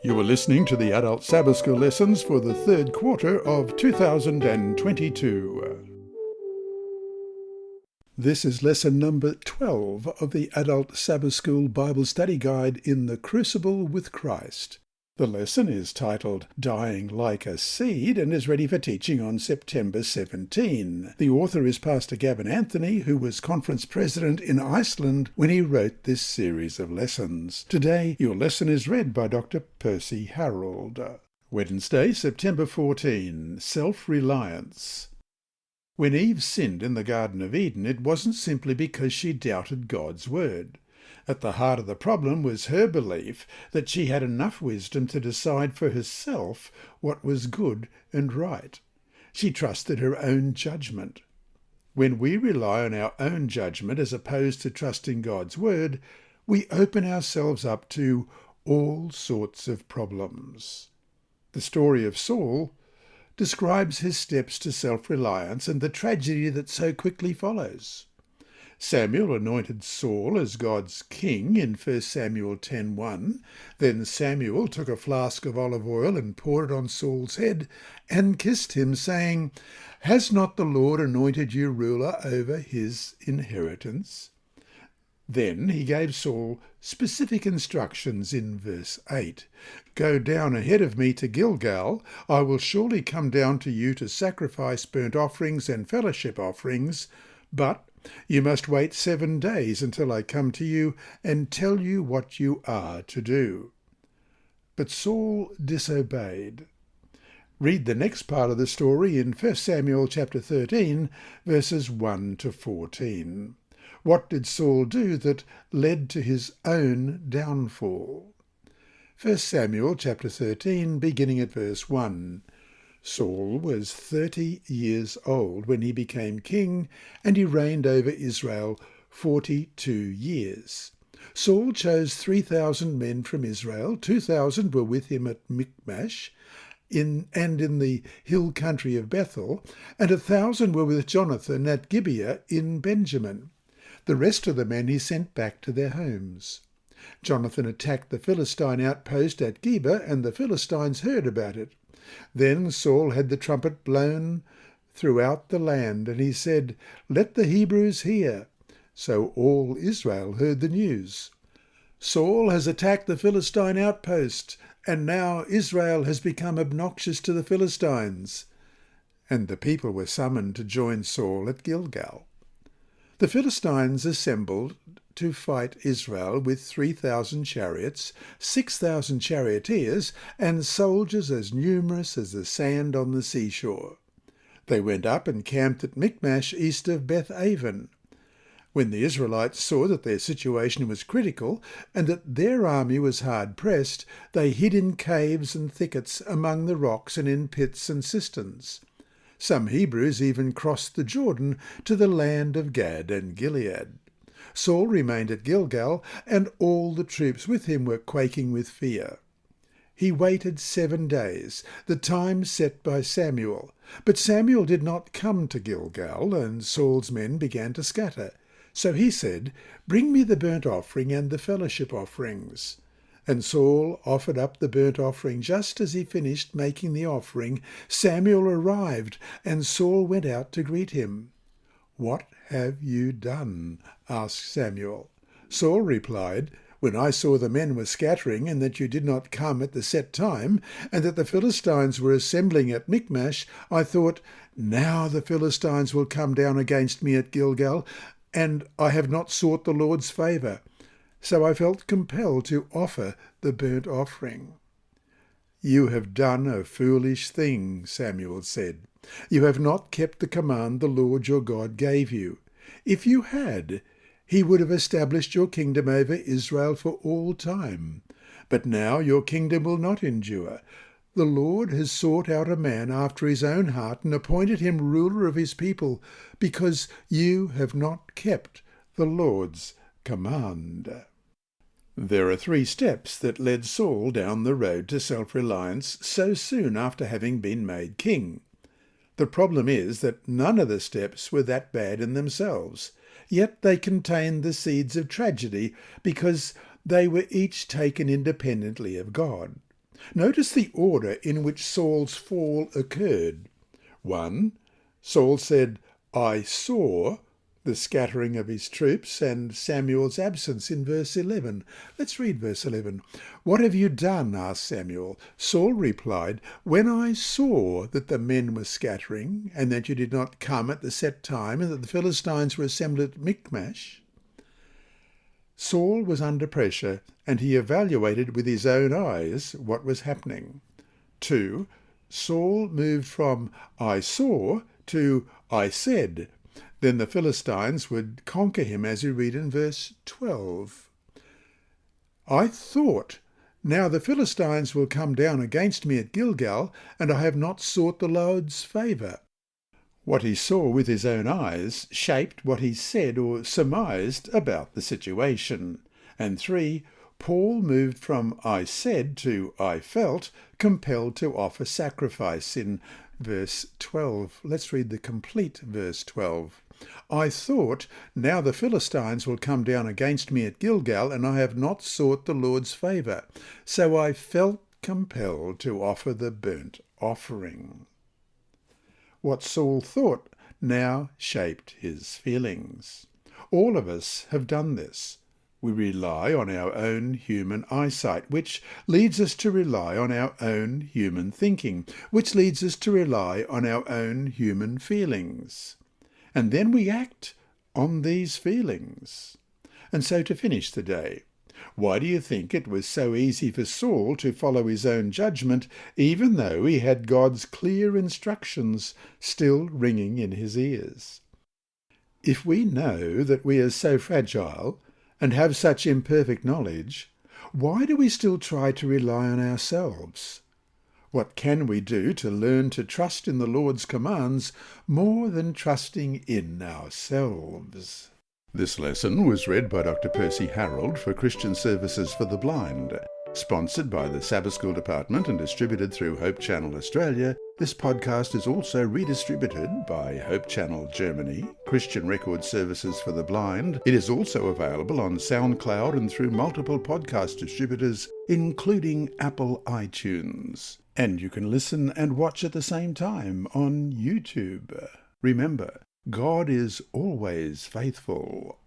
You are listening to the Adult Sabbath School lessons for the third quarter of 2022. This is lesson number 12 of the Adult Sabbath School Bible Study Guide in the Crucible with Christ. The lesson is titled Dying Like a Seed and is ready for teaching on September 17. The author is Pastor Gavin Anthony, who was conference president in Iceland when he wrote this series of lessons. Today, your lesson is read by Dr. Percy Harrold. Wednesday, September 14. Self-Reliance. When Eve sinned in the Garden of Eden, it wasn't simply because she doubted God's word. At the heart of the problem was her belief that she had enough wisdom to decide for herself what was good and right. She trusted her own judgment. When we rely on our own judgment as opposed to trusting God's word, we open ourselves up to all sorts of problems. The story of Saul describes his steps to self-reliance and the tragedy that so quickly follows. Samuel anointed Saul as God's king in 1 Samuel 10:1. Then Samuel took a flask of olive oil and poured it on Saul's head and kissed him, saying, "Has not the Lord anointed you ruler over his inheritance?" Then he gave Saul specific instructions in verse 8. "Go down ahead of me to Gilgal. I will surely come down to you to sacrifice burnt offerings and fellowship offerings, but you must wait 7 days until I come to you and tell you what you are to do." But Saul disobeyed. Read the next part of the story in 1 Samuel chapter 13, verses 1 to 14. What did Saul do that led to his own downfall? 1 Samuel chapter 13, beginning at verse 1. Saul was 30 years old when he became king, and he reigned over Israel 42 years. Saul chose 3,000 men from Israel. 2,000 were with him at Michmash in the hill country of Bethel, and 1,000 were with Jonathan at Gibeah in Benjamin. The rest of the men he sent back to their homes. Jonathan attacked the Philistine outpost at Gibeah, and the Philistines heard about it. Then Saul had the trumpet blown throughout the land, and he said, "Let the Hebrews hear." So all Israel heard the news. Saul has attacked the Philistine outpost, and now Israel has become obnoxious to the Philistines. And the people were summoned to join Saul at Gilgal. The Philistines assembled to fight Israel with 3,000 chariots, 6,000 charioteers, and soldiers as numerous as the sand on the seashore. They went up and camped at Michmash east of Beth-aven. When the Israelites saw that their situation was critical and that their army was hard-pressed, they hid in caves and thickets among the rocks and in pits and cisterns. Some Hebrews even crossed the Jordan to the land of Gad and Gilead. Saul remained at Gilgal, and all the troops with him were quaking with fear. He waited 7 days, the time set by Samuel. But Samuel did not come to Gilgal, and Saul's men began to scatter. So he said, "Bring me the burnt offering and the fellowship offerings." And Saul offered up the burnt offering. Just as he finished making the offering, Samuel arrived, and Saul went out to greet him. "What have you done?" asked Samuel. Saul replied, "When I saw the men were scattering, and that you did not come at the set time, and that the Philistines were assembling at Michmash, I thought, now the Philistines will come down against me at Gilgal, and I have not sought the Lord's favour. So I felt compelled to offer the burnt offering." "You have done a foolish thing," Samuel said. "You have not kept the command the Lord your God gave you. If you had, he would have established your kingdom over Israel for all time. But now your kingdom will not endure. The Lord has sought out a man after his own heart and appointed him ruler of his people, because you have not kept the Lord's command." There are 3 steps that led Saul down the road to self-reliance so soon after having been made king. The problem is that none of the steps were that bad in themselves, yet they contained the seeds of tragedy because they were each taken independently of God. Notice the order in which Saul's fall occurred. 1. Saul said, "I saw," the scattering of his troops and Samuel's absence in verse 11. Let's read verse 11. "What have you done?" asked Samuel. Saul replied, "When I saw that the men were scattering, and that you did not come at the set time, and that the Philistines were assembled at Michmash." Saul was under pressure, and he evaluated with his own eyes what was happening. 2. Saul moved from "I saw" to "I said." Then the Philistines would conquer him, as we read in verse 12. "I thought, now the Philistines will come down against me at Gilgal, and I have not sought the Lord's favour." What he saw with his own eyes shaped what he said or surmised about the situation. And 3. Paul moved from "I said" to "I felt," compelled to offer sacrifice in verse 12. Let's read the complete verse 12. "I thought, now the Philistines will come down against me at Gilgal, and I have not sought the Lord's favour. So I felt compelled to offer the burnt offering." What Saul thought now shaped his feelings. All of us have done this. We rely on our own human eyesight, which leads us to rely on our own human thinking, which leads us to rely on our own human feelings. And then we act on these feelings. And so to finish the day, why do you think it was so easy for Saul to follow his own judgment, even though he had God's clear instructions still ringing in his ears? If we know that we are so fragile and have such imperfect knowledge, why do we still try to rely on ourselves? What can we do to learn to trust in the Lord's commands more than trusting in ourselves? This lesson was read by Dr. Percy Harrold for Christian Services for the Blind. Sponsored by the Sabbath School Department and distributed through Hope Channel Australia, this podcast is also redistributed by Hope Channel Germany, Christian Record Services for the Blind. It is also available on SoundCloud and through multiple podcast distributors, including Apple iTunes. And you can listen and watch at the same time on YouTube. Remember, God is always faithful.